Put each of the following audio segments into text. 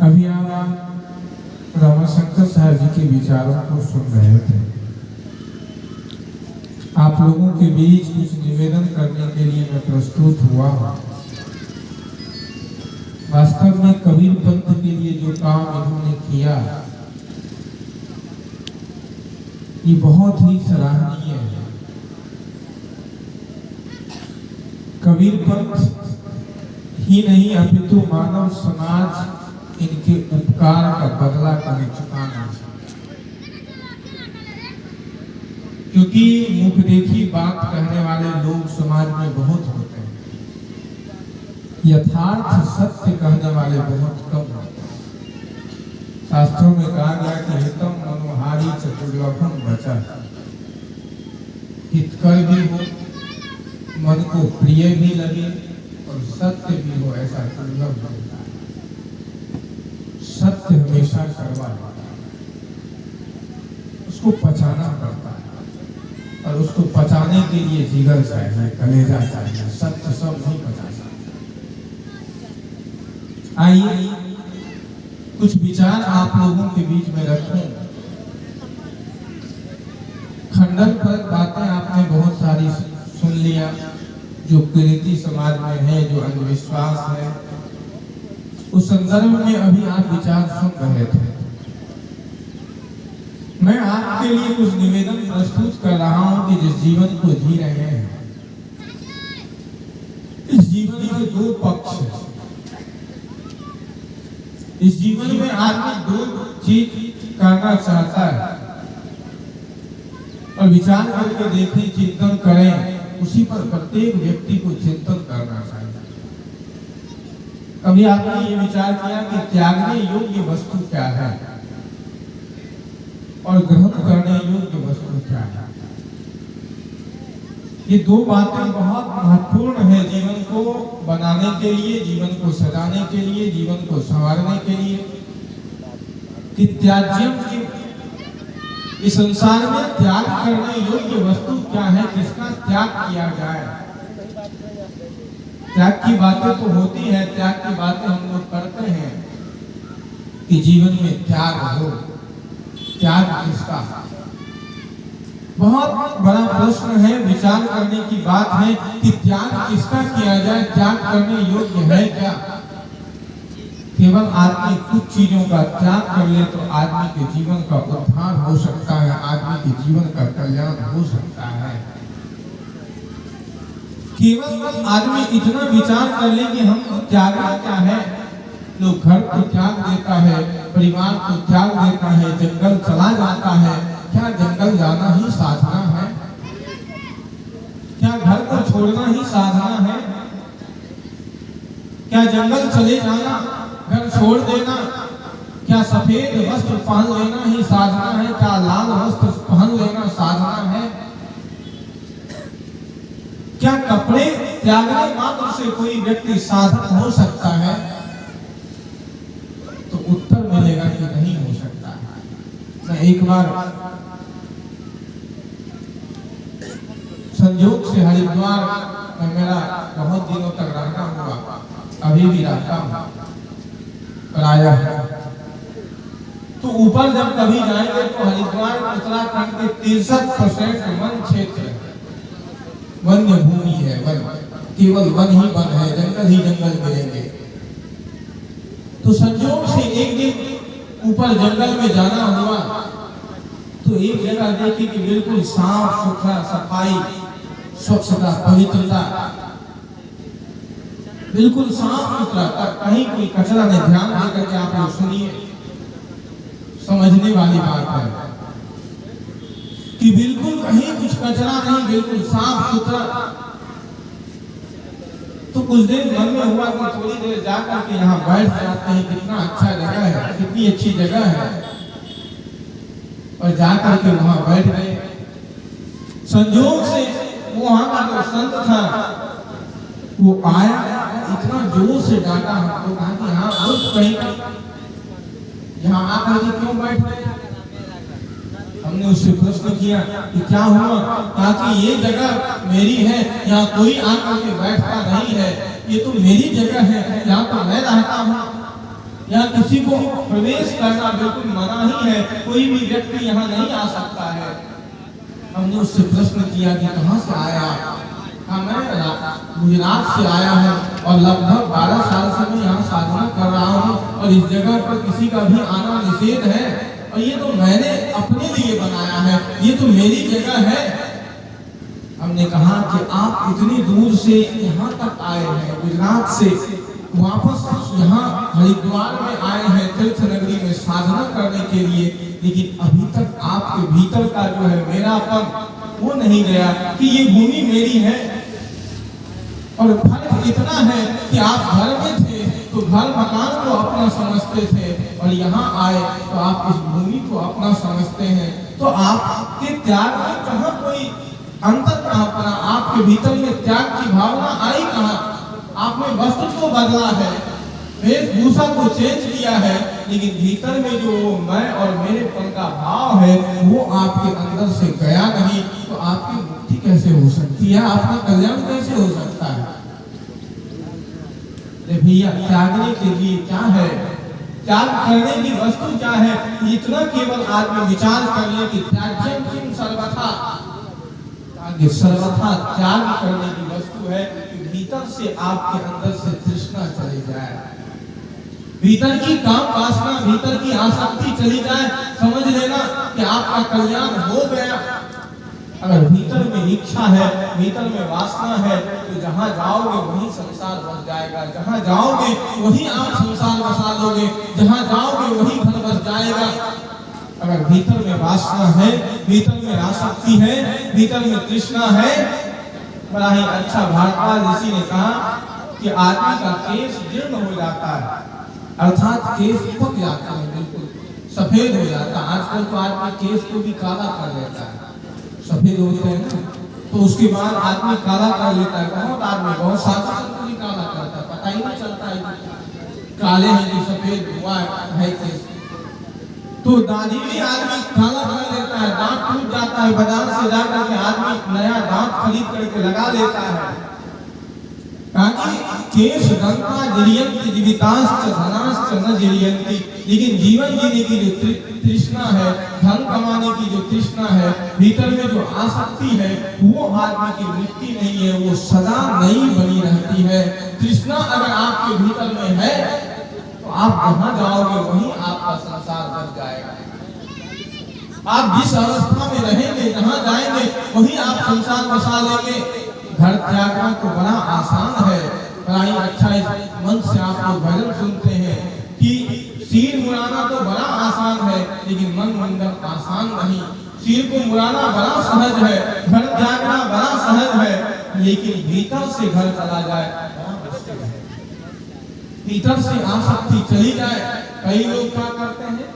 अभी आप रमाशंकर साहब जी के विचारों को सुन रहे थे। आप लोगों के बीच कुछ निवेदन करने के लिए मैं प्रस्तुत हुआ हूँ। वास्तव में कबीर पंथ के लिए जो काम इन्होंने किया ये बहुत ही सराहनीय है। कबीर पंथ ही नहीं अपितु मानव समाज इनके उपकार का बदला कर चुकाना, क्योंकि मुख देखी बात कहने वाले लोग समाज में बहुत होते हैं, यथार्थ सत्य कहने वाले बहुत कम होते हैं। शास्त्रों में कहा गया कि हितम मनोहारी चतुर्लभम बचा, हितकर भी हो, मन को प्रिय भी लगे और सत्य भी हो, ऐसा दुर्लभ होता है। सत्य हमेशा कड़वा होता है, उसको पचाना पड़ता है और उसको पचाने के लिए जिगर चाहिए, कलेजा चाहिए। सत्य सब नहीं पचा सकता। आइए कुछ विचार आप लोगों के बीच में रखूं। खंडन पर बातें आपने बहुत सारी सुन लिया, जो कुरीति समाज में है, जो अंधविश्वास है, उस संदर्भ में अभी आप विचार सुन रहे थे। मैं आपके लिए कुछ निवेदन प्रस्तुत कर रहा हूं कि जिस जीवन को जी रहे हैं, इस जीवन के दो पक्ष हैं। इस जीवन में आदमी दो चीज करना चाहता है और विचार करके देखें, चिंतन करें, उसी पर प्रत्येक व्यक्ति को चिंतन करना चाहिए। कभी आपने ये विचार किया कि त्यागने योग्य वस्तु क्या है और ग्रहण करने योग्य वस्तु क्या है? ये दो बातें बहुत महत्वपूर्ण है जीवन को बनाने के लिए, जीवन को सजाने के लिए, जीवन को संवारने के लिए। कि त्याज्यम की इस संसार में त्याग करने योग्य वस्तु क्या है, किसका त्याग किया जाए। त्याग की बातें तो होती है, त्याग की बातें हम लोग करते हैं कि जीवन में त्याग हो। त्याग किसका? बहुत बड़ा प्रश्न है, विचार करने की बात है कि त्याग किसका किया जाए, त्याग करने योग्य है क्या? केवल आदमी कुछ चीजों का त्याग कर ले तो आदमी के जीवन का उद्धार हो सकता है, आदमी के जीवन का कल्याण हो सकता है। केवल आदमी इतना विचार कर ले कि हमको त्यागना क्या है। लोग घर को त्याग देता है, परिवार को त्याग देता है, जंगल चला जाता है। क्या जंगल जाना ही साधना है? क्या घर को छोड़ना ही साधना है? क्या जंगल चले जाना, घर छोड़ देना, क्या सफेद वस्त्र पहन लेना ही साधना है? क्या लाल वस्त्र पहन लेना साधना है? क्या कपड़े त्यागने मात्र से कोई व्यक्ति साधक हो सकता है? तो उत्तर मिलेगा कि नहीं हो सकता है। मैं एक बार संयोग से हरिद्वार में मेरा बहुत दिनों तक रहना हुआ, अभी भी रहता हूँ, आया है। तो ऊपर जब कभी जाएंगे तो हरिद्वार उत्तराखंड के 63% वन क्षेत्र है, वन्य भूमि है, वन, केवल वन ही वन है, जंगल ही जंगल मिलेंगे। तो संयोग से एक दिन ऊपर जंगल में जाना हुआ तो एक जगह देखी कि बिल्कुल साफ सुथरा, सफाई, स्वच्छता, पवित्रता, बिल्कुल साफ सुथरा, कहीं कोई कचरा नहीं। ध्यान देकर के आप लोग सुनिए, समझने वाली बात है कि बिल्कुल कहीं कुछ कचरा नहीं, बिल्कुल साफ सुथरा। तो कुछ देर मन में हुआ कि थोड़ी देर जाकर के यहाँ बैठ जाते हैं, कितना अच्छा जगह है, कितनी अच्छी जगह है, और जाकर के वहां बैठ गए। संयोग से वहां का जो संत था वो आया, इतना जोर से डांटा हमको, कहा कि हाँ बहुत कहीं यहाँ आकर के क्यों बैठ गए? हमने उससे प्रश्न किया कि क्या हुआ? कहा कि ये जगह मेरी है, यहाँ कोई आकर के बैठता नहीं है, ये तो मेरी जगह है, यहाँ तो मैं रहता हूँ, यहाँ किसी को प्रवेश करना बिल्कुल मना ही है, कोई भी व्यक्ति यहाँ नहीं आ सकता है। हमने उससे प्रश्न किया कि कहाँ से आया? मैं गुजरात से आया हूँ और लगभग 12 साल से मैं यहाँ साधना कर रहा हूँ और इस जगह पर किसी का भी आना निषेध है और ये तो मैंने अपने लिए बनाया है, ये तो मेरी जगह है। हमने कहा कि आप इतनी दूर से यहाँ तक आए हैं, गुजरात से वापस यहाँ हरिद्वार में आए हैं तीर्थ नगरी में साधना करने के लिए, लेकिन अभी तक आपके भीतर का जो है मेरापन वो नहीं गया कि ये भूमि मेरी है। और फर्क इतना है कि आप घर में थे तो घर मकान को अपना समझते थे और यहाँ आए तो आप इस भूमि को अपना समझते हैं। तो आपके त्याग में कहाँ कोई अंतर कहाँ पड़ा? आपके भीतर में त्याग की भावना आई कहाँ? आपने वस्त्र को बदला है, वेशभूषा को चेंज किया है, लेकिन भीतर में जो मैं और मेरेपन का भाव है वो आपके अंदर से गया नहीं। तो आपकी मुक्ति कैसे हो सकती है? आपका कल्याण कैसे हो सकता है? भैया त्यागने के लिए क्या है, त्याग करने की वस्तु क्या है, इतना केवल आदमी विचार कर ले कि त्याज्यम किम सर्वथा, सर्वथा त्याग करने की वस्तु है कि भीतर से आपके अंदर से तृष्णा चली जाए, भीतर की काम वासना, भीतर की आसक्ति चली जाए, समझ लेना कि आपका कल्याण हो गया। अगर भीतर में इच्छा है, भीतर में वासना है, तो जहां जाओगे वहीं संसार बस जाएगा, जहां जाओगे वहीं आप संसार बसा लोगे, जहां जाओगे वहीं घर बस जाएगा। अगर भीतर में वासना है, भीतर में आसक्ति है, भीतर में तृष्णा है, बड़ा ही अच्छा भारद्वाज ऋषि ने कहा कि आदमी का केश जीर्ण हो जाता है, अर्थात केश पक जाता है, बिल्कुल सफेद हो जाता है। आजकल तो आदमी केश को भी काला कर लेता है, सफेद होते हैं ना, तो उसके बाद आदमी काला कर लेता है। बहुत आदमी, बहुत साधु संत भी काला करता है, पता ही नहीं चलता है काले हैं कि सफेद हुआ है केश। तो दाढ़ी भी आदमी काला कर लेता है, दांत टूट जाता है, बाजार से जाकर के आदमी नया दांत खरीद करके लगा लेता है। केश दंता जिरियन्ति जीविताश्च धनाश्च न जिरियन्ति, लेकिन जीवन जीने की जो तृष्णा है, धन कमाने की जो तृष्णा है, भीतर में जो आसक्ति है, वो आदमी की मृत्यु नहीं है, वो सदा नई बनी रहती है। तृष्णा अगर आपके भीतर में है तो आप जहां जाओगे वहीं आपका संसार बच जाएगा। आप जिस अवस्था में रहेंगे, जहां जाएंगे वहीं आप संसार बसा लेंगे। घर त्यागना तो बड़ा आसान है, बड़ा ही अच्छा मन से आप लोग भजन सुनते हैं कि सिर मुड़ाना तो बड़ा आसान है, लेकिन मन मुंडन आसान नहीं। सिर को मुड़ाना बड़ा सहज है, घर त्यागना बड़ा सहज है, लेकिन भीतर से घर चला जाए बड़ा मुश्किल है। भीतर से आसक्ति चली जाए, कई लोग क्या करते हैं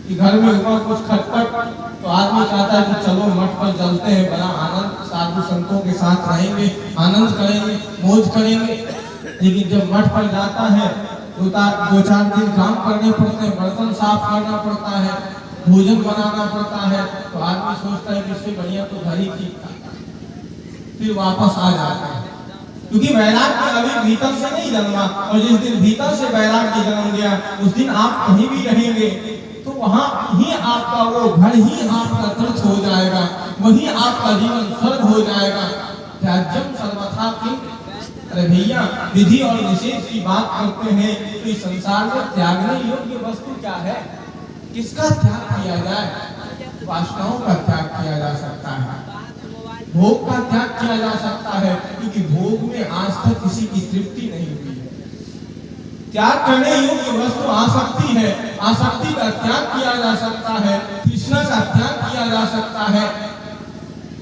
कि घर में ऊपर कुछ खटपट तो आदमी चाहता है कि चलो मठ पर चलते हैं, बड़ा आनंद साधु संतों के साथ रहेंगे, आनंद करेंगे, मौज करेंगे। लेकिन जब मठ पर जाता है तो 2-4 दिन काम करने पड़ते हैं, बर्तन साफ करना पड़ता है, भोजन बनाना पड़ता है, तो आदमी सोचता है कि इससे बढ़िया तो घर ही ठीक था, फिर वापस आ जाता है। क्योंकि वैराग्य अभी भीतर से नहीं जन्मा, और जिस दिन भीतर से वैराग्य जन्म गया उस दिन आप कहीं भी रहेंगे तो वहां ही आपका वो घर ही आपका तीर्थ हो जाएगा, वही आपका जीवन स्वर्ग हो जाएगा। त्याज्यम सर्वथा किम, अरे भैया विधि और निषेध की बात करते हैं तो इस संसार में त्यागने योग्य वस्तु क्या है? किसका त्याग किया जाए? वासनाओं का त्याग किया जा सकता है, भोग का त्याग किया जा सकता है, क्योंकि भोग में आज तक किसी की तृप्ति नहीं हुई है। त्याग करने योग्य वस्तु आसक्ति है, आसक्ति का त्याग किया जा सकता है, तृष्णा का त्याग किया जा सकता है,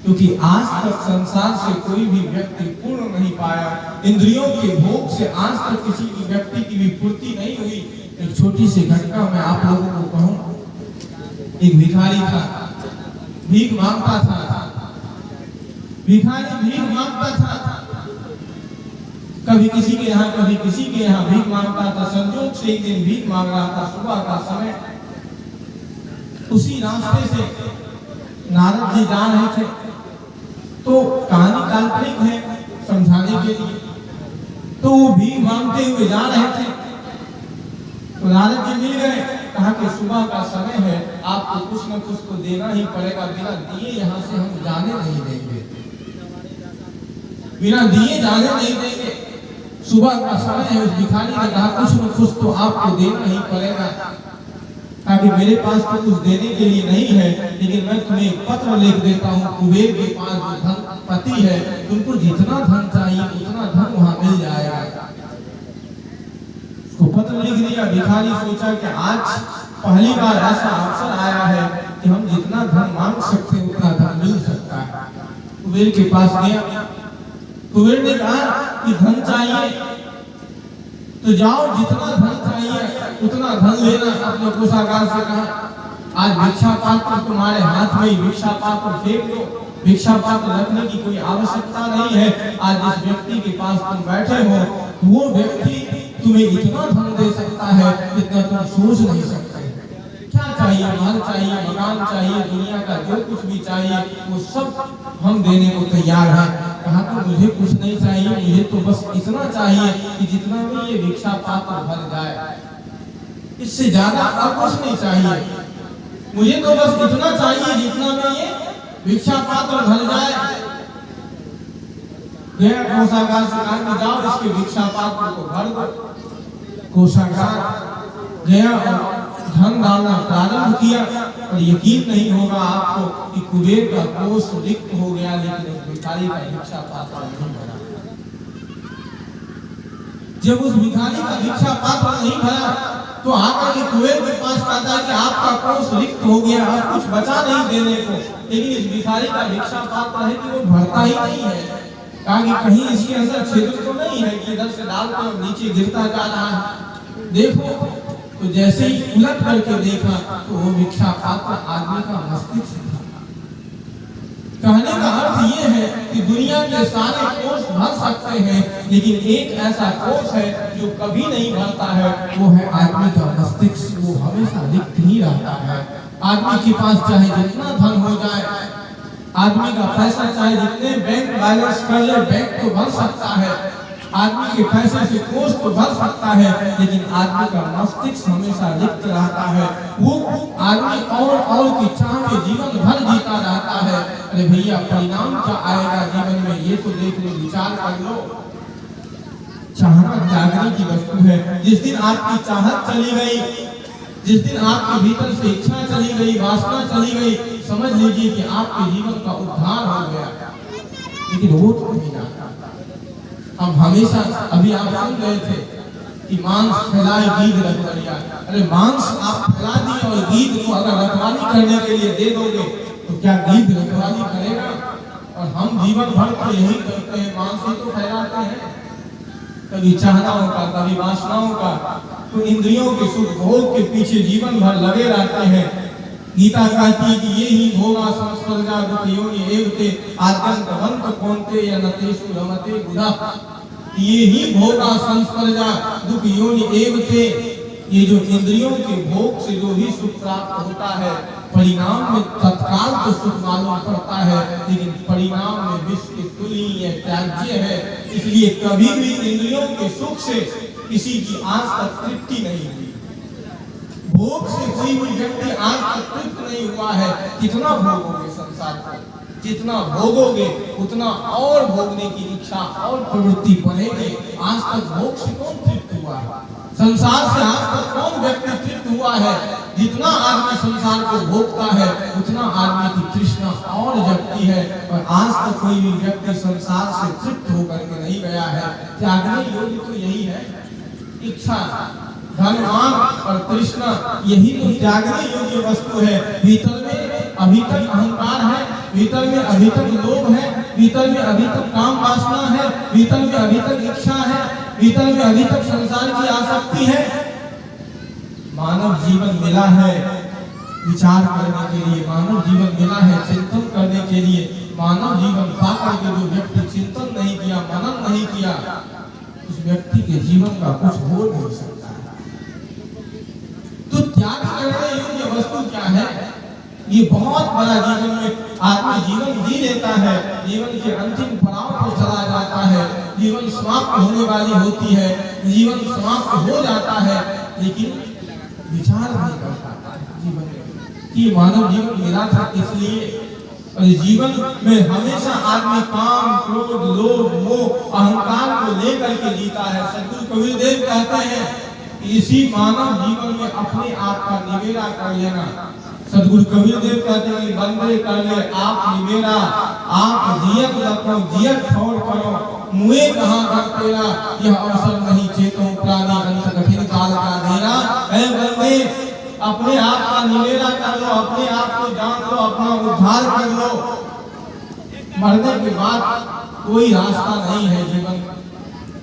क्योंकि आज तक संसार से कोई भी व्यक्ति पूर्ण नहीं पाया। इंद्रियों के भोग से आज तक किसी भी व्यक्ति की भी पूर्ति नहीं हुई। एक छोटी सी घटना मैं आप लोगों को कहूं। एक भिखारी था, भीख मांगता था, भिखारी भीख मांगता था, कभी किसी के यहाँ कभी किसी के यहाँ भीख मांगता था। संजोग से एक दिन भीख मांग रहा था, सुबह का समय, उसी रास्ते से नारद जी जा रहे थे। तो कहानी काल्पनिक है समझाने के लिए, तो वो भीख मांगते हुए जा रहे थे। तो तो नारद जी मिल गए, कहा कि सुबह का समय है, आपको कुछ न कुछ तो देना ही पड़ेगा, बिना दिए यहाँ से हम जाने नहीं देंगे, बिना दिए जाने नहीं देंगे। सुबह का समय है। उस भिखारी ने कहा कुछ न कुछ तो आपको देना ही पड़ेगा, ताकि मेरे पास तो कुछ देने के लिए नहीं है, लेकिन मैं तुम्हें एक पत्र लिख देता हूँ। कुबेर के पास जो धनपति है, उनको जितना धन चाहिए उतना धन वहाँ मिल जाएगा। तो पत्र लिख दिया। भिखारी सोचा कि आज पहली बार ऐसा अवसर आया है कि हम जितना धन मांग सकते हैं उतना धन मिल सकता है। कुबेर के पास गया। कुबेर ने कहा कि धन चाहिए तो जाओ, जितना धन चाहिए उतना धन लेना। अपने कोषागार से कहा आज भिक्षा पात्र तुम्हारे हाथ में ही, भिक्षा पात्र फेंक दो, भिक्षा पात्र रखने की कोई आवश्यकता नहीं है। आज जिस व्यक्ति के पास तुम बैठे हो वो व्यक्ति तुम्हें इतना धन दे सकता है जितना तुम सोच नहीं सकते। क्या चाहिए? महल चाहिए, मकान चाहिए, दुनिया का जो कुछ भी चाहिए वो सब हम देने को तैयार हैं। कहा तो मुझे कुछ नहीं चाहिए, मुझे तो बस इतना चाहिए कि जितना में ये भिक्षा पात्र भर जाए, इससे ज्यादा और कुछ नहीं चाहिए। मुझे तो बस इतना चाहिए जितना में ये भिक्षा पात्र भर जाए। गया कोषागार से कहा कि जाओ इसके भिक्षा पात्र को भर दो। कोषागार गया और धन डालना प्रारंभ किया, और यकीन नहीं होगा आपको कि कुबेर का कोष रिक्त हो गया, लेकिन उस भिखारी का भिक्षा पात्र नहीं भरा। जब उस भिखारी का भिक्षा पात्र नहीं भरा तो आकर के कुबेर के पास कहता है कि आपका कोष रिक्त हो गया, अब कुछ बचा नहीं देने को। लेकिन इस भिखारी का भिक्षा पात्र है कि वो भरता ही नहीं है। कहा कि कहीं इसके अंदर छिद्र तो नहीं है कि इधर से डालते और नीचे गिरता जा रहा है, देखो। तो जैसे ही उलट करके देखा तो वो भिक्षा पात्र आदमी का मस्तिष्क था। कहने का अर्थ ये है कि दुनिया के सारे कोष भर सकते हैं, लेकिन एक ऐसा कोष है जो कभी नहीं भरता है, वो है आदमी का मस्तिष्क। वो हमेशा रिक्त ही रहता है। आदमी के पास चाहे जितना धन हो जाए, आदमी का पैसा चाहे जितने बैंक बैलेंस कर ले, बैंक तो भर सकता है, आदमी के पैसे से कोष तो भर सकता है, लेकिन आदमी का मस्तिष्क हमेशा रिक्त रहता है। वो आदमी और की चाह में जीवन भर जीता रहता है। अरे भैया, परिणाम क्या आएगा जीवन में ये तो देख लो, विचार कर लो। चाहना त्यागने की वस्तु है। जिस दिन आपकी चाहत चली गई, जिस दिन आपके भीतर से इच्छा चली गई, वासना चली गई, समझ लीजिए कि आपके जीवन का उद्धार हो गया। लेकिन वो तो नहीं जाता। हम हमेशा, अभी आप सुन रहे थे कि मांस फैलाए गीध रखवालिया। अरे मांस आप फैला दिए और गीध को अगर रखवाली करने के लिए दे दोगे तो क्या गीध रखवाली करेगा? और हम जीवन भर तो यही करते हैं, मांस ही तो फैलाते हैं, कभी चाहनाओं का, कभी वासनाओं का। तो इंद्रियों के सुख भोग के पीछे जीवन भर लगे रहते हैं। गीता कहती है कि ये ही भोगा संस्पर्शा दुख योनि एवते आद्यंतवंत कौन्ते यनतेषु रमते बुधा। ये ही भोगा संस्पर्शा दुख योनि एवते, ये जो इंद्रियों के भोग से जो भी सुख प्राप्त होता है, परिणाम में तत्काल तो सुख मालूम पड़ता है, लेकिन परिणाम में विष की तुल्य त्याज्य है। इसलिए कभी भी इंद्रियों के सुख से किसी की आज तक तृप्ति नहीं हुई। भोग से कोई भी व्यक्ति आज तक तृप्त नहीं हुआ है। कितना भोगोगे संसार को, जितना भोगोगे उतना और भोगने की इच्छा और प्रवृत्ति बढ़ेगी। आज तक भोग से कौन तृप्त हुआ है? संसार से आज तक कौन व्यक्ति तृप्त हुआ है? जितना आदमी संसार को भोगता है उतना आदमी की तृष्णा और जगती है। और आज तक कोई भी व्यक्ति संसार से तृप्त होकर के नहीं गया है। त्यागने योग्य तो यही है, इच्छा, धनमान और तृष्णा, यही तो त्यागने योग्य वस्तु है। भीतर में अभी तक अहंकार है, भीतर में अभी तक लोभ है, भीतर में अभी तक काम वासना है, भीतर में अभी तक इच्छा है, भीतर में अभी तक संसार की आसक्ति है। मानव जीवन मिला है विचार करने के लिए, मानव जीवन मिला है चिंतन करने के लिए। मानव जीवन पाकर के जो व्यक्ति चिंतन नहीं किया, मनन नहीं किया, उस व्यक्ति के जीवन का कुछ हो नहीं सकता। तो त्याग करने योग्य वस्तु क्या है? ये बहुत बड़ा जीवन में आदमी जीवन जी लेता है, जीवन के अंतिम पड़ाव पर चला जाता है, जीवन समाप्त होने वाली होती है, जीवन समाप्त हो जाता है। लेकिन विचार नहीं कर पाता जीवन में कि मानव जीवन मिला था इसलिए। और जीवन में हमेशा आदमी काम, क्रोध, लोभ, मोह, अहंकार को लेकर के जीता है। सद्गुरु कबीरदेव कहते हैं कि इसी मानव जीवन में अपने आप का निवेरा कर लेना। सद्गुरु कबीरदेव कहते हैं कि बंदे कर ले आप निवेरा, आप जियत रखो जियत छोड़ करो, मुए कहाँ कर तेरा, यह अवसर नहीं चेतो प्राणी अंत कठिन काल का अंधेरा। ऐ बंदे अपने आप का निवेरा कर लो, अपने आप को जान लो, अपना उद्धार कर लो। मरने के बाद कोई रास्ता नहीं है जीवन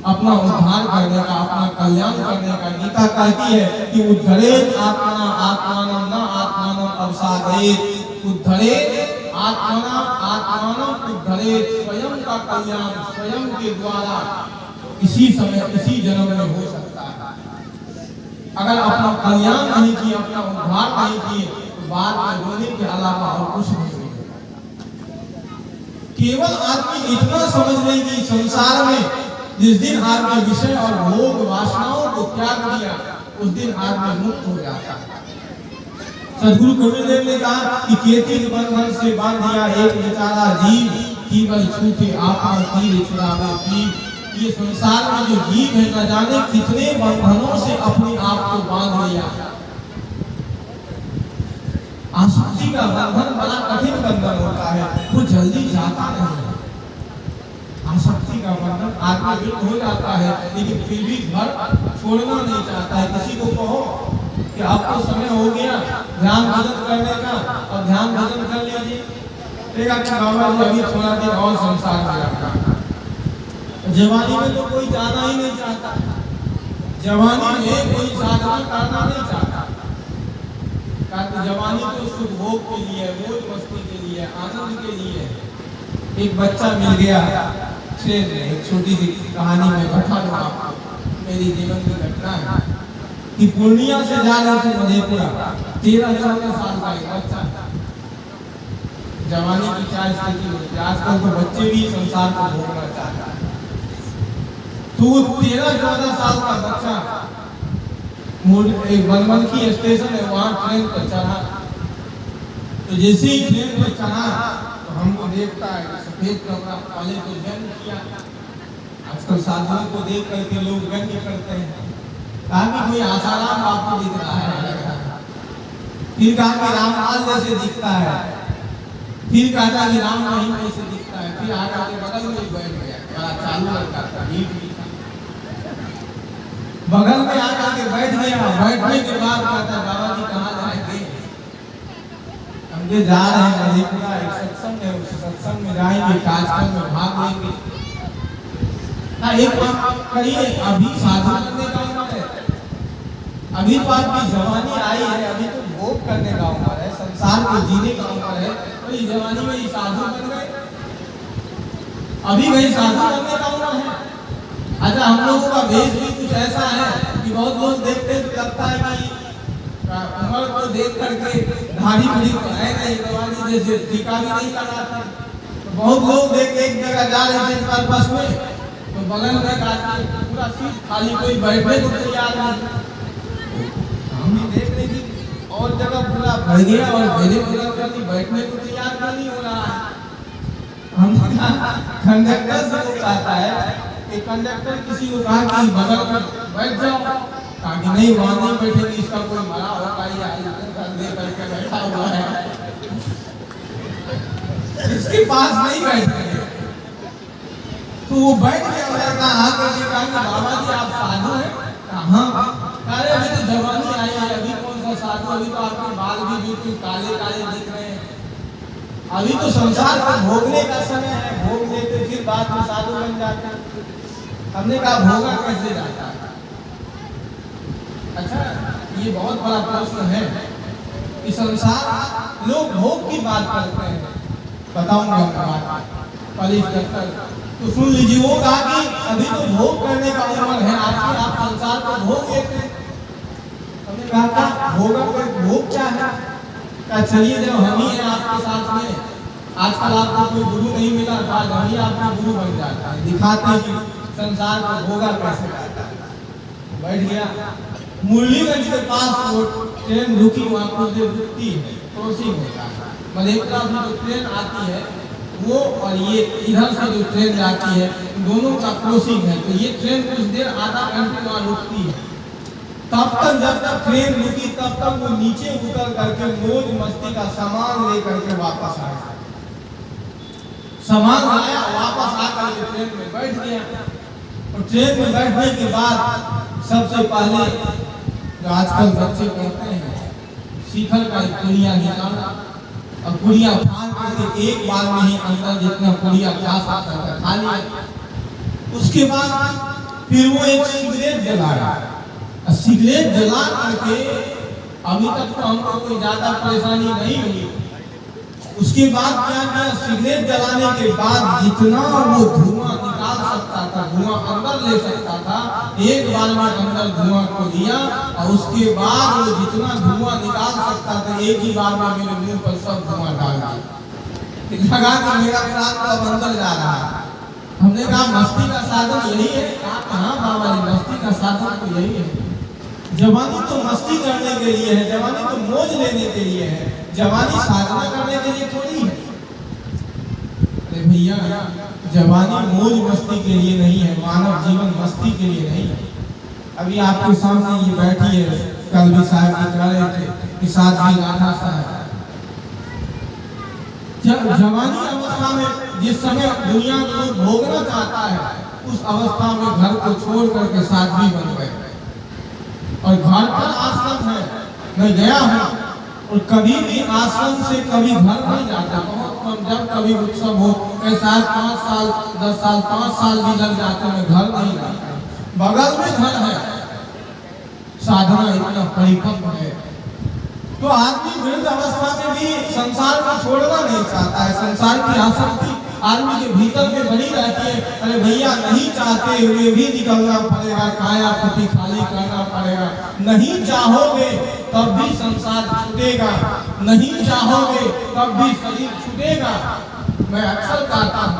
अपना उद्धार करने का, अपना कल्याण करने का। गीता कहती है कि उद्धरेत आत्मना आत्मानं न आत्मानं अवसादयेत्। उद्धरेत आत्मना आत्मानं उद्धरेत, स्वयं का कल्याण स्वयं के द्वारा इसी समय इसी जन्म में हो सकता है। अगर अपना कल्याण नहीं किए, अपना उद्धार नहीं किए, तो बाद में रोने के अलावा और कुछ नहीं होगा। केवल आदमी इतना समझ ले कि संसार में जिस दिन आदमी विषय और भोग वासनाओं को त्याग दिया, उस दिन आदमी मुक्त हो जाता है। सद्गुरु कबीरदेव ने कहा कि केती के बंधन से बांध दिया एक बेचारा जीव, केवल छूटे आपा तीर छुड़ावे पीर। ये संसार में जो जीव है न जाने कितने बंधनों से अपने आप को बांध लिया। आसक्ति का बंधन बड़ा कठिन बंधन होता है, वो जल्दी जाता नहीं। आसक्ति का बंधन आदमी विरुद्ध हो जाता है, लेकिन फिर भी घर छोड़ना नहीं चाहता है। किसी को कहो कि आपको समय हो गया ध्यान भजन करने का, और ध्यान भजन कर लीजिए, बाबा जी अभी थोड़ा दिन और संसार में रखा। जवानी में तो कोई जाना ही नहीं चाहता, जवानी में कोई साधना करना नहीं चाहता, कारण जवानी तो सुख भोग के लिए, मौज मस्ती के लिए, आनंद के लिए। एक बच्चा मिल गया, एक छोटी सी कहानी में बता दूं आपको, मेरी जीवन की घटना है कि पूर्णिया से जा रहे थे मधेपुरा, 13-14 साल का एक बच्चा। जवानी की क्या स्थिति होती है, आजकल तो बच्चे भी संसार को भोगना चाहता है। तो 13-14 साल का बच्चा एक बनमनखी स्टेशन है, वहाँ ट्रेन पर चढ़ा। तो जैसे ही ट्रेन पर चढ़ा तो हमको देखता है सफेद कपड़ा, पहले तो व्यंग किया। आजकल साधुओं को देख करके लोग व्यंग करते हैं, कहा कि कोई आसाराम आपको दिख रहा है। फिर कहा कि रामपाल जैसे दिखता है, फिर कहा कि राम रहीम जैसे दिखता है। फिर आकर के बगल में बैठ गया, बड़ा चालू लड़का था, बगल में आकर के बैठ गया। बैठने के बाद कहता है बाबा जी कहाँ जाएंगे? हम जा रहे हैं मधेपुरा, एक सत्संग है, उस सत्संग में जाएंगे, कार्यक्रम में भाग लेंगे। एक काम करिए, अभी साधु बनने का उम्र है, अभी तो आपकी जवानी आई है, अभी तो भोग करने का उम्र है, संसार को जीने का उम्र है। तो इस जवानी में साधु बन गए, अभी वही साधु बनने का उम्र है। अच्छा, हम लोगों का भेष भी कुछ ऐसा है कि बहुत लोग देखते तो लगता है कि उम्र को देख करके धारी बड़ी है नहीं, जवानी जैसे टीका भी नहीं लगाते। तो बहुत लोग देख एक जगह जा रहे थे बस में, तो बगल में पूरा सीट खाली, कोई बैठने को तैयार नहीं। हम भी देख रहे थे और जगह पूरा भर गया और मेरे बगल में बैठने को तैयार नहीं हो रहा है। हम कंडक्टर से कहता है कि कंडक्टर किसी को कहा कि बगल में बैठ जाओ, कहा कि नहीं वहां नहीं बैठेंगे, इसका कोई मरा होगा या कंधे करके बैठा हुआ है, इसके पास नहीं बैठेंगे। तो वो बैठ गया, आकर के कहा कि बाबा जी आप साधु हैं? हाँ। अरे अभी तो जवानी आई है, अभी कौन सा साधु, अभी तो आपके बाल भी बिल्कुल काले काले दिख रहे हैं, अभी तो संसार को भोगने का समय है, भोग लेते फिर बाद में साधु बन जाते हैं। हमने कहा भोगा कैसे जाता है? अच्छा, ये बहुत बड़ा प्रश्न है कि संसार लोग भोग की बात करते हैं। बताऊंगा तो सुन लीजिए। वो कहा कि अभी तो भोग करने का उम्र है आपकी, आप संसार को भोग लेते हैं। हमने कहा था भोगा पर भोग क्या है? चलिए जब हम ही हैं आपके साथ में, आजकल आपको कोई गुरु नहीं मिला, आज हम ही आपका गुरु बन जाता है, दिखाते हैं कि संसार को भोगा कैसे जाता है। बैठ गया, मुरलीगंज के पास वो ट्रेन रुकी, वहाँ कुछ देर रुकती है, क्रॉसिंग होता है। मधेपुरा से जो ट्रेन आती है वो और ये इधर से जो ट्रेन जाती है दोनों का क्रॉसिंग है, तो ये ट्रेन कुछ देर आधा घंटे वहाँ रुकती है। तब तक जब तक ट्रेन रुकी तब तक वो नीचे उतर करके मौज मस्ती का सामान लेकर के वापस आया। सामान लाया, वापस आकर के ट्रेन में बैठ गया। और ट्रेन में बैठने के बाद सबसे पहले जो आजकल बच्चे करते हैं, शिखर का पुड़िया निकाला और पुड़िया फाड़ करके एक बार में ही अंदर जितना पुड़िया खा सकता था खा लिया। उसके बाद फिर वो एक सिगरेट जलाया। सिगरेट जला करके अभी तक तो हमको कोई ज्यादा परेशानी नहीं हुई। उसके बाद क्या किया, सिगरेट जलाने के बाद जितना वो धुआं निकाल सकता था, धुआं अंदर ले सकता था, एक बार में अंदर धुआं को लिया और उसके बाद वो जितना धुआं निकाल सकता था एक ही बार में मेरे मुंह पर सब धुआं डाल दिया। लगा कि मेरा प्राण तो अब अंदर जा रहा है। हमने कहा मस्ती का साधन यही है? हाँ बाबा जी, मस्ती का साधन तो यही है। जवानी तो मस्ती करने के लिए है, जवानी तो मौज लेने के लिए है, जवानी साधना करने के लिए थोड़ी है। अरे भैया, जवानी मौज मस्ती के लिए नहीं है, मानव जीवन मस्ती के लिए नहीं है। अभी आपके सामने ये बैठी है, कल भी साहब जी कह रहे थे कि साध्वी राधा साहब जवानी अवस्था में जिस समय दुनिया को भोगना चाहता है उस अवस्था में घर को छोड़ करके साध्वी बन गए। और घर पर आश्रम है, मैं गया हूँ और कभी भी आश्रम से कभी घर नहीं जाता, बहुत कम। जब कभी उत्सव हो, ऐसा 5 साल 10 साल 5 साल भी लग जाते हैं, घर नहीं जाता। बगल में घर है, साधना इतना परिपक्व है। तो आदमी वृद्ध अवस्था में भी संसार को छोड़ना नहीं चाहता है। संसार की आसक्ति आदमी के भीतर में बनी रहती है। अरे भैया, नहीं चाहते हुए भी निकलना पड़ेगा, काया पति खाली करना पड़ेगा। नहीं चाहोगे तब भी संसार छूटेगा, नहीं चाहोगे तब भी शरीर छूटेगा। मैं अक्सर कहता हूँ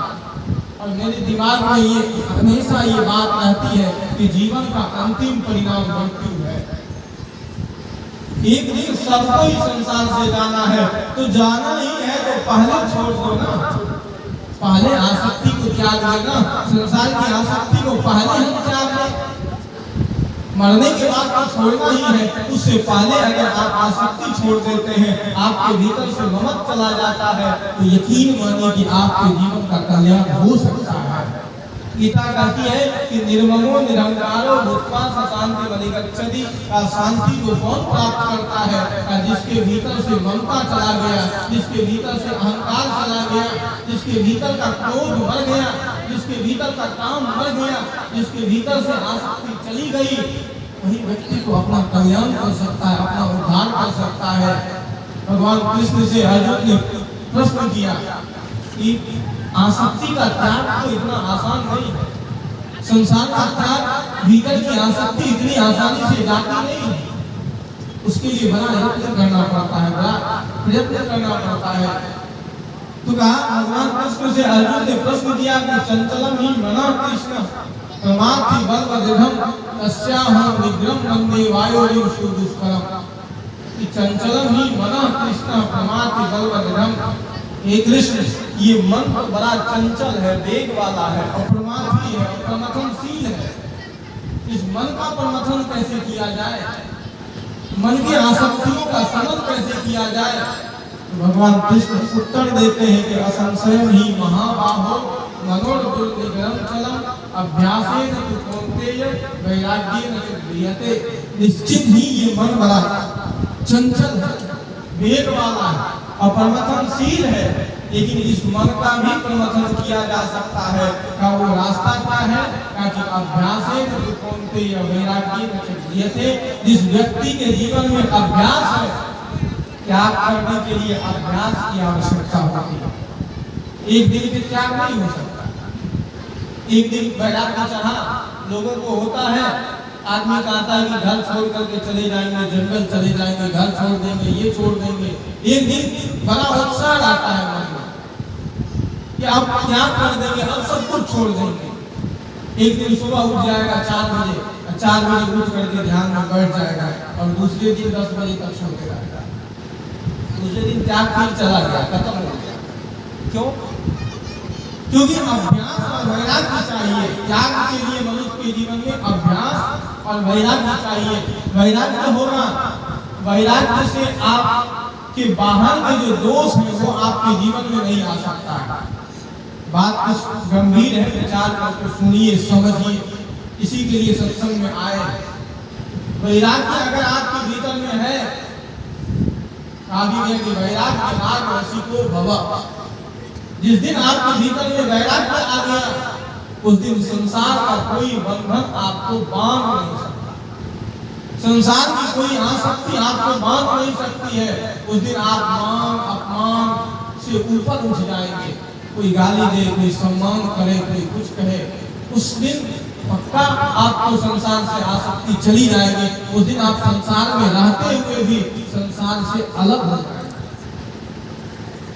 और मेरे दिमाग में ये हमेशा ये बात रहती है कि जीवन का अंतिम परिणाम मृत्यु है। एक दिन सबको ही संसार से जाना है, तो जाना ही है तो पहले छोड़ दो ना, पहले आसक्ति को त्याग लेना। संसार की आसक्ति को पहले हम त्याग लें, मरने के बाद तो छोड़ना ही है। उससे पहले अगर आप आसक्ति छोड़ देते हैं, आपके भीतर से ममत्व चला जाता है, तो यकीन मानिए कि आपके जीवन का कल्याण हो सकता है। गीता कहती है कि निर्ममो निरंकारो भूत्वा शांति बलिगच्छति। शांति को कौन प्राप्त करता है? जिसके भीतर से ममता चला गया, जिसके भीतर से अहंकार चला गया, जिसके भीतर का क्रोध मर गया, जिसके भीतर का काम मर गया, जिसके भीतर से आसक्ति चली गई, वही व्यक्ति को अपना कल्याण कर सकता है, अपना उद्धार कर सकता है। भगवान कृष्ण से अर्जुन ने प्रश्न किया कि आसक्ति का त्याग तो इतना आसान नहीं है। संसार का त्याग, भीतर की आसक्ति इतनी आसानी से जाती नहीं है। उसके लिए बड़ा यत्न करना पड़ता है, बड़ा प्रयत्न करना पड़ता है। तो कहा भगवान कृष्ण से अर्जुन ने प्रश्न किया कि चंचलम ही मना कृष्ण प्रमाथि बलवदृढ़ं तस्याहं विग्रहं वन्दे वायोरिव सुदुष्करम्। कि चंचलम ही मना कृष्ण प्रमाथि बलवदृढ़ं। हे कृष्ण, ये मन तो बड़ा चंचल है, वेग वाला है, अप्रमादी है, प्रमथनशील है। इस मन का प्रमथन कैसे किया जाए, मन की आसक्तियों का समन कैसे किया जाए? तो भगवान कृष्ण उत्तर देते हैं कि असंशयं ही महाबाहो मनोर्दुर्निग्रहं चलम् अभ्यासेन तु कौन्तेय वैराग्येन च गृह्यते। निश्चित ही ये मन बड़ा चंचल है, वेग वाला है, अप्रमथनशील है, लेकिन इस मन का भी प्रमथन किया जा सकता है। का वो रास्ता क्या है? कि अभ्यासेन तु कौन्तेय वैराग्येन च गृह्यते। जिस व्यक्ति के जीवन में अभ्यास है, त्याग करने के लिए अभ्यास की आवश्यकता होती है। एक दिन में त्याग नहीं हो सकता। एक दिन वैराग्य चढ़ा लोगों को होता है, आदमी कहता है कि घर छोड़ करके चले जाएंगे, जंगल चले जाएंगे, घर छोड़ देंगे, ये छोड़ देंगे। एक दिन बड़ा उत्साह आता है मन में कि अब क्या कर देंगे, अब सब कुछ छोड़ देंगे। एक दिन सुबह उठ जाएगा 4 बजे, 4 बजे उठ करके ध्यान में बैठ जाएगा और दूसरे दिन 10 बजे तक सोते रहेगा। दूसरे दिन त्याग फिर चला गया, खत्म हो गया। क्यों? क्योंकि अभ्यास और वैराग्य चाहिए। त्याग के लिए मनुष्य के जीवन में अभ्यास और वैराग्य चाहिए। वैराग्य होगा, वैराग्य से आपके बाहर के जो दोष है वो आपके जीवन में नहीं आ सकता है। बात कुछ गंभीर है, विचार करके सुनिए, समझिए, इसी के लिए सत्संग में आए। वैराग्य अगर आपके भीतर में है, वैराग्य राग रसिको भव। जिस दिन आपके भीतर में वैराग्य आ गया, उस दिन संसार का कोई बंधन आपको बांध नहीं सकता। संसार की कोई आसक्ति आपको बांध नहीं सकती है। उस दिन आप मान अपमान से ऊपर उठ जाएंगे। कोई गाली दे, कोई सम्मान करे, कोई कुछ कहे, उस दिन पक्का आपको संसार से आसक्ति चली जाएगी। उस दिन आप संसार में रहते हुए भी संसार से अलग हो जाएंगे।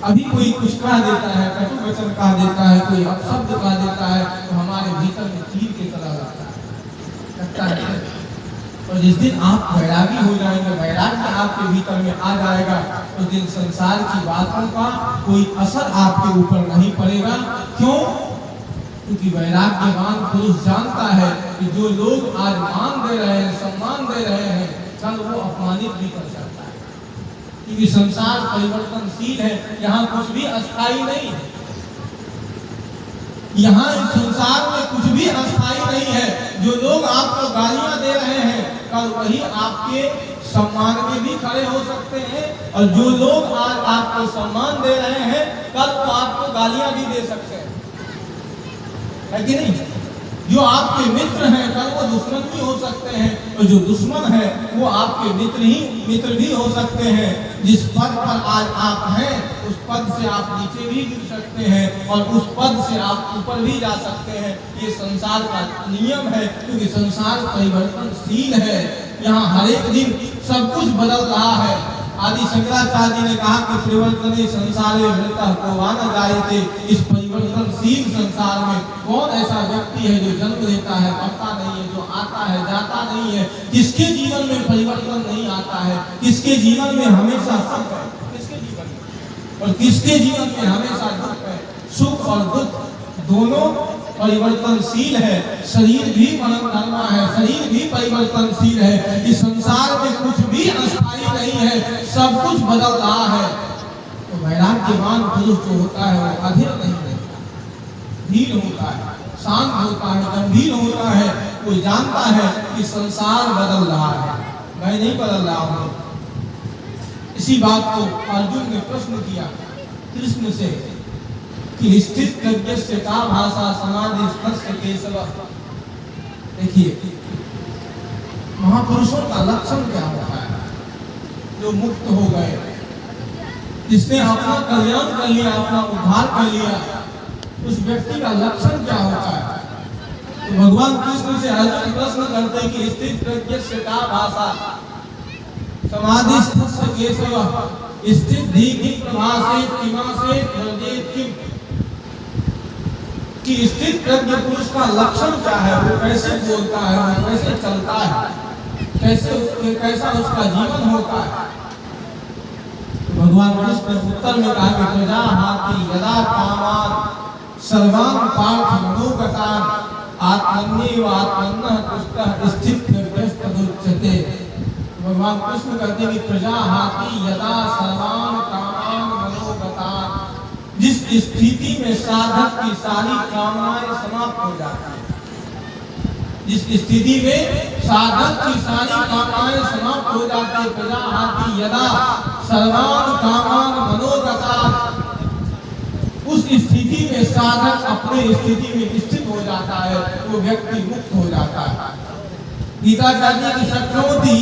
अभी कोई कुछ कह देता है, कटु वचन कह देता है, कोई अपशब्द कह देता है, तो हमारे भीतर में तीर की तरह लगता है। और जिस दिन आप वैरागी हो जाएंगे, वैराग्य आपके भीतर में आ जाएगा, उस दिन संसार की बातों का कोई असर आपके ऊपर नहीं पड़ेगा। क्यों? क्योंकि वैराग्यवान पुरुष जानता है कि जो लोग आज मान दे रहे हैं, सम्मान दे रहे हैं, कल वो अपमानित भी कर सकता है। क्योंकि संसार परिवर्तनशील है, यहाँ कुछ भी अस्थायी नहीं है। यहाँ इस संसार में कुछ भी अस्थायी नहीं है। जो लोग आपको गालियां दे रहे हैं, कल वही आपके सम्मान में भी खड़े हो सकते हैं। और जो लोग आज आपको सम्मान दे रहे हैं, कल वो आपको गालियां भी दे सकते हैं, है कि नहीं? जो आपके मित्र हैं, कल वो दुश्मन भी हो सकते हैं। और जो दुश्मन है वो आपके मित्र भी हो सकते हैं। जिस पद पर आज आप हैं, उस पद से आप नीचे भी गिर सकते हैं और उस पद से आप ऊपर भी जा सकते हैं। ये संसार का नियम है, क्योंकि संसार परिवर्तनशील है। यहाँ हर एक दिन सब कुछ बदल रहा है। आदि शंकराचार्य जी ने कहा कि परिवर्तने संसारे वृत्तः को न जायते। इस परिवर्तनशील संसार में कौन ऐसा व्यक्ति है जो जन्म लेता है, मरता नहीं है, जो आता है जाता नहीं है? किसके जीवन में परिवर्तन नहीं आता है? किसके जीवन में हमेशा सुख है, किसके जीवन में, और किसके जीवन में हमेशा दुख है? सुख और दुख दोनों परिवर्तनशील है। शरीर भी मनोधर्मा है, शरीर भी परिवर्तनशील है। इस संसार में कुछ भी अस्थायी नहीं है, सब कुछ बदल रहा है। तो वैराग्यवान पुरुष जो होता है वो अधीर नहीं रहता, धीर होता है, शांत होता है, गंभीर होता है। वो जानता है कि संसार बदल रहा है, मैं नहीं बदल रहा हूँ। इसी बात को अर्जुन ने प्रश्न किया कृष्ण से कि स्थित प्रज्ञस्य का भाषा समाधि स्पर्श केशव। देखिए, महापुरुषों का लक्षण क्या होता है? जो मुक्त हो गए, जिसने अपना कल्याण कर लिया, अपना उद्धार कर लिया, उस व्यक्ति का लक्षण क्या होता है? तो भगवान कृष्ण से अर्जुन प्रश्न करते हैं कि स्थित प्रज्ञस्य का भाषा समाधि स्पर्श केशव स्थित धीहि प्रभासे किमासे प्रजेत किम। कि स्थित प्रज्ञ पुरुष का लक्षण क्या है? वो कैसे बोलता है, वो कैसे चलता है, कैसा उसका जीवन होता है? भगवान कृष्ण ने उत्तर में कहा कि प्रजा हाथी यदा कामान सर्वान पार्थ मनोगतान आत्मन्येव आत्मन्नः तुष्टः स्थित प्रज्ञस्तदुच्यते। भगवान कृष्ण कहते हैं कि प्रजा हाथी यदा सर्वान कामान मनोगतान, जिस स्थिति में साधक की सारी कामनाएं समाप्त हो जाती है, जिस स्थिति में साधक की सारी कामनाएं समाप्त हो जाती है, प्रजा हाथी यदा सर्वान कामान मनोगतान, उस स्थिति में साधक अपने स्थिति में स्थित हो जाता है, वो व्यक्ति मुक्त हो जाता है। गीता कहती है कि शक्नोति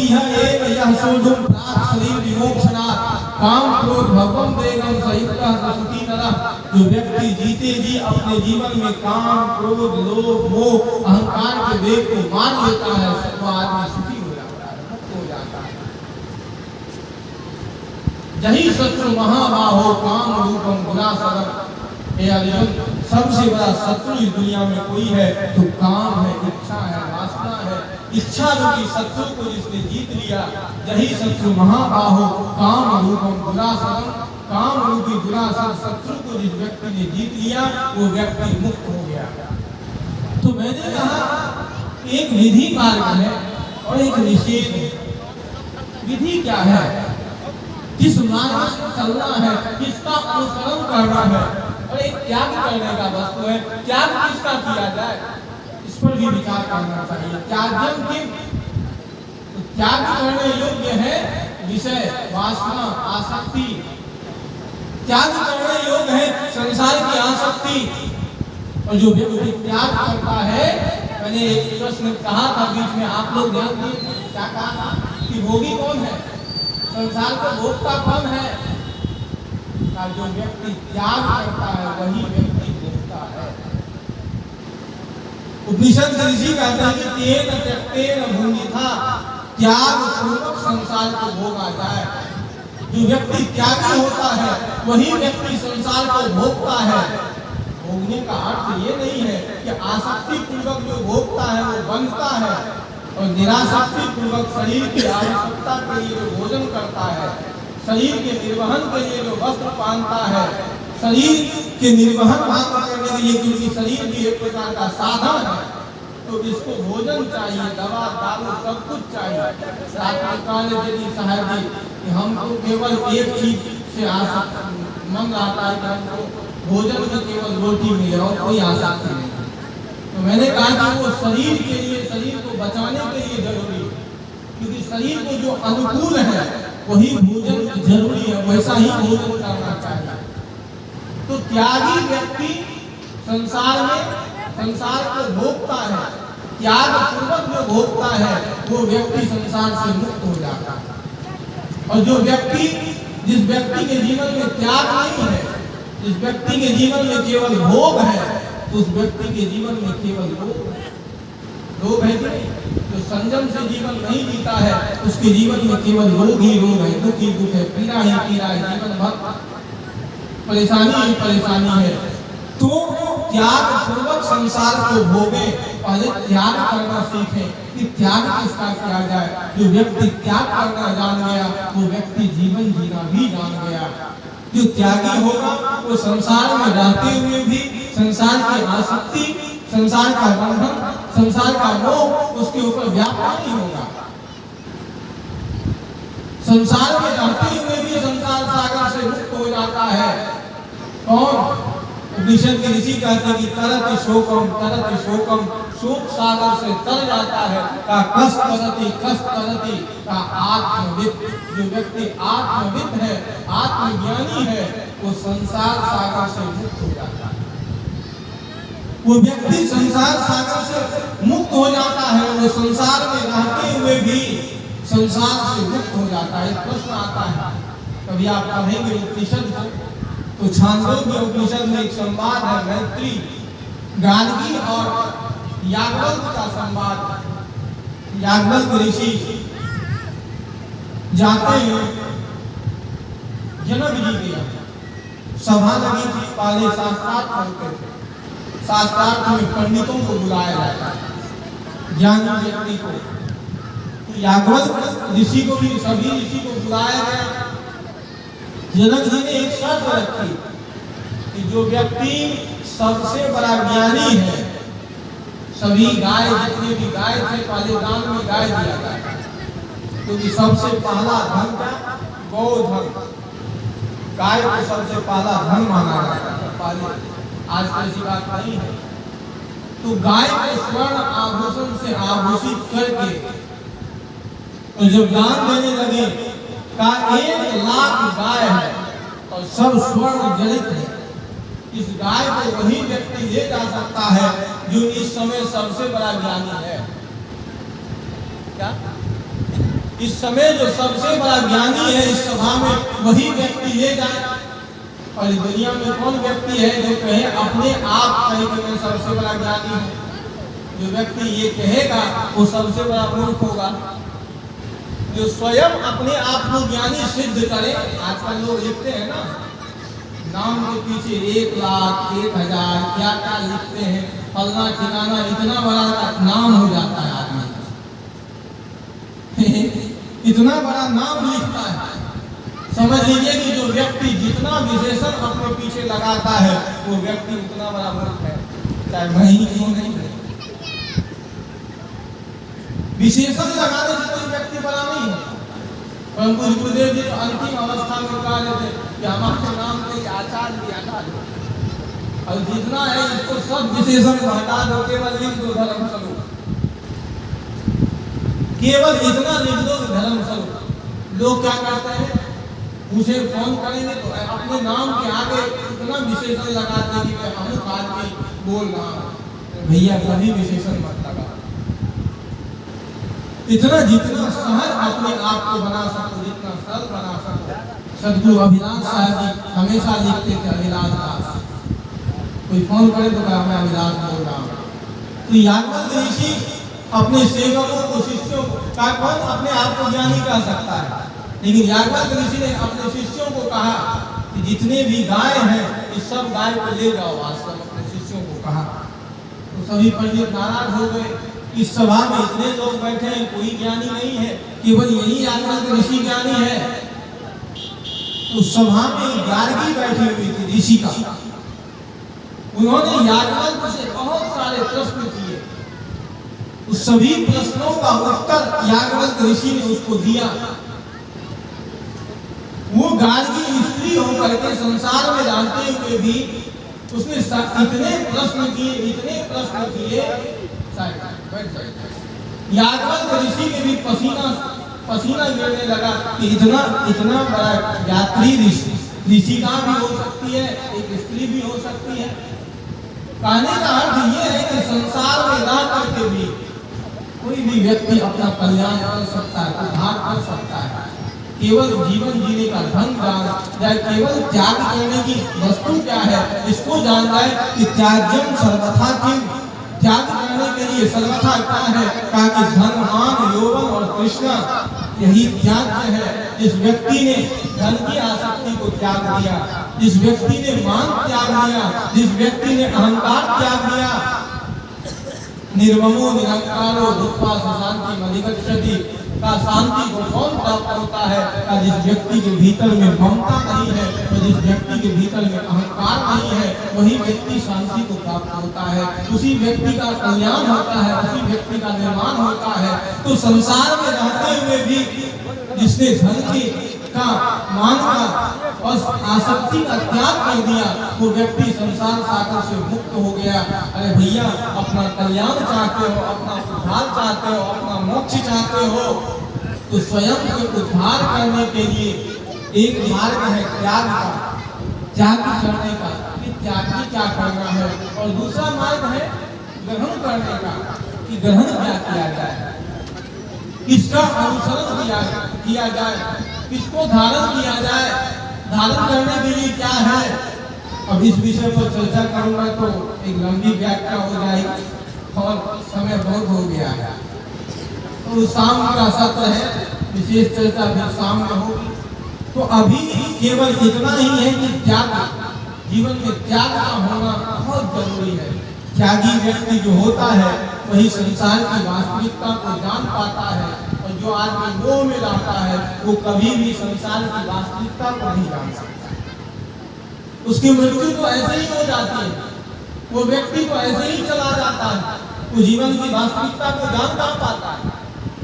यह सोढुम प्राप्त शरीर विमोक्षणात् काम क्रोध भवम देगम संयुक्तः सुखी नरः। जो व्यक्ति जीते जी अपने जीवन में काम क्रोध लोभ मोह अहंकार के वेग को मार लेता है, वो आदमी सुखी हो जाता है, मुक्त हो जाता है। यही शत्रु महाबाहो काम रूपम गुणासरम। हे अर्जुन, सबसे बड़ा शत्रु इस दुनिया में कोई है तो काम है, इच्छा है, वासना है। इच्छा रूपी शत्रु को जिसने जीत लिया, यही शत्रु महाबाहो काम रूपम दुरासरम, काम रूपी दुरासर शत्रु को जिस व्यक्ति ने जीत लिया वो व्यक्ति मुक्त हो गया। तो मैंने कहा एक विधि मार्ग है और एक निषेध है। विधि क्या है, किस मार्ग से चलना है, किसका अनुसरण करना है, और एक त्याग करने का वस्तु है। त्याग किसका किया जाए इस पर भी विचार करना चाहिए। त्याज्यम किम, तो त्याग करने योग्य है विषय, वासना, आसक्ति। त्याग करने योग्य है संसार की आसक्ति। और जो व्यक्ति त्याग करता है, मैंने एक प्रश्न कहा था बीच में, आप लोग ध्यान दिए, क्या कहा कि भोगी कौन है, संसार का भोगता कौन है? जो व्यक्ति त्याग करता है वही व्यक्ति भोगता है। उपनिषद ऋषि कहते हैं कि तेन त्यक्तेन भुंजिथा, त्याग पूर्वक संसार को भोगा जाए। जो व्यक्ति त्यागी होता है वही व्यक्ति संसार को भोगता है। भोगने का अर्थ ये नहीं है कि आसक्ति पूर्वक जो भोगता है वो बनता है, और निरासक्ति पूर्वक शरीर की आवश्यकता के लिए जो भोजन करता है, शरीर के निर्वहन के लिए जो वस्त्र पहनता है, शरीर के निर्वहन करने के लिए, क्योंकि शरीर भी एक प्रकार का साधन है, तो इसको भोजन चाहिए, दवा दारू सब कुछ चाहिए। यदि साहब जी कि हमको केवल एक चीज से मन आता है कि हमको भोजन में केवल रोटी मिले और कोई आसक्ति नहीं। तो मैंने कहा कि वो शरीर के लिए, शरीर को बचाने के लिए जरूरी है, क्योंकि शरीर को जो अनुकूल है वही भोजन जरूरी है, वैसा ही भोजन करना चाहिए। तो त्यागी व्यक्ति संसार में संसार को भोगता है, त्याग पूर्वक जो भोगता है वो व्यक्ति संसार से मुक्त हो जाता है। और जो व्यक्ति, जिस व्यक्ति के जीवन में त्याग नहीं है, जिस व्यक्ति के जीवन में केवल भोग है, तो उस व्यक्ति के जीवन में केवल रोग है कि नहीं? जो संयम से जीवन नहीं जीता है उसके जीवन में केवल रोग ही रोग है, दुख ही दुख है, पीड़ा ही पीड़ा है, जीवन भर परेशानी ही परेशानी है। तो त्याग पूर्वक संसार को भोगे, पहले त्याग करना सीखें कि त्याग किसका किया जाए। जो व्यक्ति त्याग करना जान गया वो व्यक्ति जीवन जीना भी जान गया। जो त्यागी होगा वो संसार में रहते हुए भी संसार की आसक्ति, संसार का बंधन, संसार का मोह उसके ऊपर व्यापार नहीं होगा। संसार में रहते हुए भी संसार सागर से मुक्त हो जाता है। कौन? उपनिषद के ऋषि कहते हैं कि तरति शोकम, शोक सागर से तर जाता है। का कष्ट करती का आत्मविद। जो व्यक्ति आत्मविद है, आत्मज्ञानी है, वो संसार सागर से मुक्त हो जाता है। वो व्यक्ति संसार सागर से मुक्त हो जाता है, वो संसार में रहते हुए भी संसार से मुक्त हो जाता है। प्रश्न आता है, कभी आप पढ़ेंगे उपनिषद को तो छांदोग्य उपनिषद में एक संवाद है, मैत्री गार्गी और याज्ञवल्क्य का संवाद। याज्ञवल्क्य ऋषि जाते हैं जनक जी के यहाँ, सभा लगी थी, पहले शास्त्रार्थ होते थे। शास्त्रार्थ में पंडितों को बुलाया जाता है, ज्ञानी व्यक्ति को। तो याज्ञवल्क्य ऋषि को भी, सभी ऋषि को बुलाया गया। जनक जी ने एक शर्त रखी कि जो व्यक्ति सबसे बड़ा ज्ञानी है, सभी गाय, जितने भी गाय थे पहले दान में गाय दिया जाता है, क्योंकि सबसे पहला धन का गौ धन, गाय को सबसे पहला धन माना जाता है पहले। आज ऐसी बात नहीं है। तो गाय को स्वर्ण आभूषण से आभूषित करके तो जब दान देने लगे का 1,00,000 गाय है और सब स्वर्ण जड़ित है। इस गाय को वही व्यक्ति ले जा सकता है जो इस समय सबसे बड़ा ज्ञानी है। क्या? इस समय जो सबसे बड़ा ज्ञानी है इस सभा में, वही व्यक्ति ले जाए। और इस दुनिया में कौन व्यक्ति है जो कहे, अपने आप कहे कि मैं सबसे बड़ा ज्ञानी हूँ? जो व्यक्ति ये कहेगा वो सबसे बड़ा मूर्ख होगा। जो स्वयं अपने आप को ज्ञानी सिद्ध करे, आजकल लोग लिखते हैं ना, नाम के पीछे 1 लाख 1,000 क्या क्या लिखते हैं, फलना ठिकाना, इतना बड़ा नाम हो जाता है आदमी इतना बड़ा नाम लिखता है। समझ लीजिए कि जो व्यक्ति जितना विशेषण अपने पीछे लगाता है वो व्यक्ति उतना बड़ा मूर्ख है, चाहे मैं ही क्यों नहीं है। विशेषण लगाने से कोई व्यक्ति बड़ा नहीं है। परंतु गुरुदेव जी तो अंतिम अवस्था में कहा थे कि हमारे नाम के आचार्य भी आचार्य, और जितना है इसको सब विशेषण को हटा दो, केवल लिख दो धर्म स्वरूप, केवल इतना लिख दो धर्म स्वरूप। लोग क्या करते हैं, मुझे फोन करेंगे तो अपने नाम के आगे इतना विशेषण लगाते हैं कि मैं अमुक आदमी बोल रहा हूँ। भैया कभी विशेषण मत लगा, इतना जितना सहज अपने आप को बना सको, जितना सरल बना सको। सदगुरु अभिलाष साहब जी हमेशा लिखते थे अभिलाष दास, कोई फोन करे तो कहा मैं अभिलाष बोल रहा हूँ। तो याज्ञवल्क्य ऋषि अपने सेवकों को, शिष्यों को, कौन अपने आप को ज्ञानी कह सकता है, लेकिन याज्ञवल्क्य ऋषि ने अपने शिष्यों को कहा कि जितने भी गाय हैं इस सब गाय को ले जाओ। वास्तव अपने शिष्यों को कहा तो सभी पंडित नाराज हो गए। इस सभा में इतने लोग बैठे हैं, कोई ज्ञानी नहीं है, केवल यही याज्ञवल्क्य ऋषि ज्ञानी है। तो सभा में गार्गी बैठी हुई थी ऋषि का, उन्होंने याज्ञवल्क्य से बहुत सारे प्रश्न किए। उस सभी प्रश्नों का उत्तर याज्ञवल्क्य ऋषि ने उसको दिया। वो गार्गी स्त्री होकर के संसार में रहते हुए भी उसने इतने प्रश्न किए, इतने प्रश्न किए, याज्ञवल्क्य ऋषि के भी पसीना गिरने लगा कि इतना बड़ा यात्री ऋषिका भी हो सकती है, एक स्त्री भी हो सकती है। कहने का अर्थ ये है कि संसार में रह करके भी कोई भी व्यक्ति अपना कल्याण कर सकता है, उद्धार कर सकता है। केवल जीवन जीने का ढंग जान जाए, केवल त्याग करने की वस्तु क्या है इसको जान जाए कि त्याज्यम सर्वथा किम, त्याग करने के लिए सर्वथा क्या है, कहा कि धन मान यौवन और तृष्णा यही त्याज्य है। जिस व्यक्ति ने धन की आसक्ति को त्याग दिया, जिस व्यक्ति ने मान त्याग दिया, जिस व्यक्ति ने अहंकार त्याग दिया, निर्ममो निरंकारो दुःखा शांति मधिगच्छति, का शांति को कौन प्राप्त होता है, का जिस व्यक्ति के भीतर में ममता नहीं है, तो जिस व्यक्ति के भीतर में अहंकार नहीं है, वही व्यक्ति शांति को प्राप्त होता है, उसी व्यक्ति का कल्याण होता है, उसी व्यक्ति का निर्माण होता है। तो संसार में रहते हुए भी जिसने धन का मान का और आसक्ति का त्याग कर दिया, वो व्यक्ति संसार सागर से मुक्त हो गया। अरे भैया, अपना कल्याण चाहते हो, अपना उद्धार चाहते हो, अपना मोक्ष चाहते हो, तो स्वयं को उद्धार करने के लिए एक मार्ग है त्याग का, त्याग करने का, कि त्यागी क्या करना है, और दूसरा मार्ग है ग्रहण करने का, कि ग्रहण क्या किया जाए, किसका अनुसरण किया जाए, किसको धारण किया जाए, धारण करने के लिए क्या है। अब इस विषय पर चर्चा करूंगा तो एक लंबी व्याख्या हो जाएगी और समय बहुत हो गया है। तो शाम का सत्र है, विशेष चर्चा भी शाम में होगी। तो अभी केवल इतना ही है कि त्याग, जीवन में त्याग का होना बहुत जरूरी है। त्यागी व्यक्ति जो होता है वही संसार की वास्तविकता को जान पाता है, और जो आदमी मोह में रहता है वो कभी भी संसार की वास्तविकता को नहीं जान सकता। उसकी मृत्यु तो ऐसे ही हो जाती है, वो व्यक्ति तो ऐसे ही चला जाता है, वो जीवन की वास्तविकता को जान ना पाता है।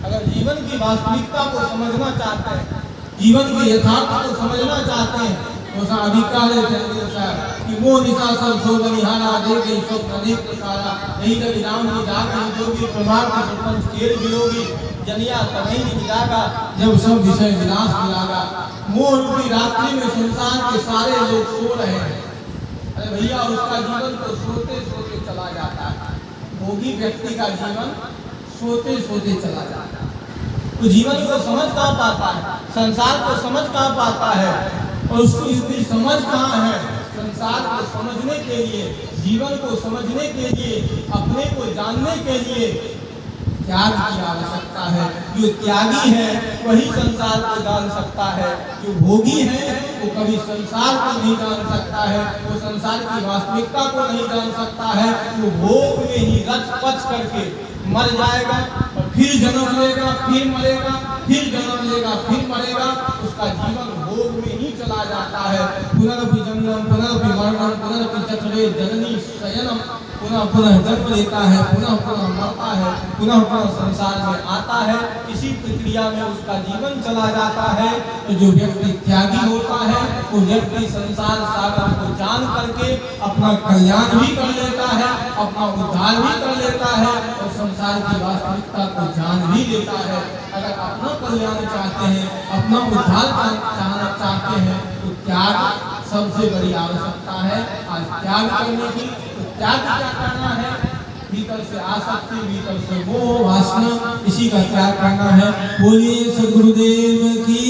अगर जीवन की वास्तविकता को समझना चाहते हैं, जीवन के यथार्थ को समझना चाहते हैं, तो अधिकार कि वो निशा सब सो बनिहारा दे गई सब अनेक प्रकारा, नहीं कभी राम की जाग जोगी प्रमाण की प्रपंच केर गिरोगी, जनिया तभी मिलागा जब सब विषय विनाश मिलागा। मोह रूपी रात्रि में संसार के सारे लोग सो रहे हैं। अरे भैया, उसका जीवन तो सोते सोते चला जाता है। भोगी व्यक्ति का जीवन सोते सोते चला जाता है। तो जीवन को समझ कहाँ पाता है, संसार को समझ कहाँ पाता है, और उसको इतनी समझ कहाँ है। संसार को समझने के लिए, जीवन को समझने के लिए, अपने को जानने के लिए त्याग की आवश्यकता है। जो त्यागी है वही संसार को जान सकता है। जो भोगी है वो कभी संसार को नहीं जान सकता है, वो संसार की वास्तविकता को नहीं जान सकता है। वो भोग में ही रच पच करके मर जाएगा और फिर जन्म लेगा, फिर मरेगा, फिर जन्म लेगा, फिर मरेगा। उसका जीवन भोग में ही चला जाता है। पुनरपि जन्मम पुनरपि मरणम पुनरपि चक्रे जननी शयनम, पुनः पुनः जन्म लेता है, पुनः पुनः मरता है, पुनः पुनः संसार में आता है। इसी प्रक्रिया में उसका जीवन चला जाता है। तो जो व्यक्ति त्यागी होता है वो व्यक्ति संसार सागर को जान करके अपना कल्याण भी कर लेता है, अपना उद्धार भी कर लेता है और संसार की वास्तविकता को जान भी लेता है। अगर अपना कल्याण चाहते हैं, अपना उद्धार चाहते हैं तो त्याग सबसे बड़ी आवश्यकता है। आज त्याग करने की, तो त्याग क्या करना है? भीतर से आसक्ति, भीतर से मोह वासना, इसी का त्याग करना है। बोलिए सद्गुरुदेव की।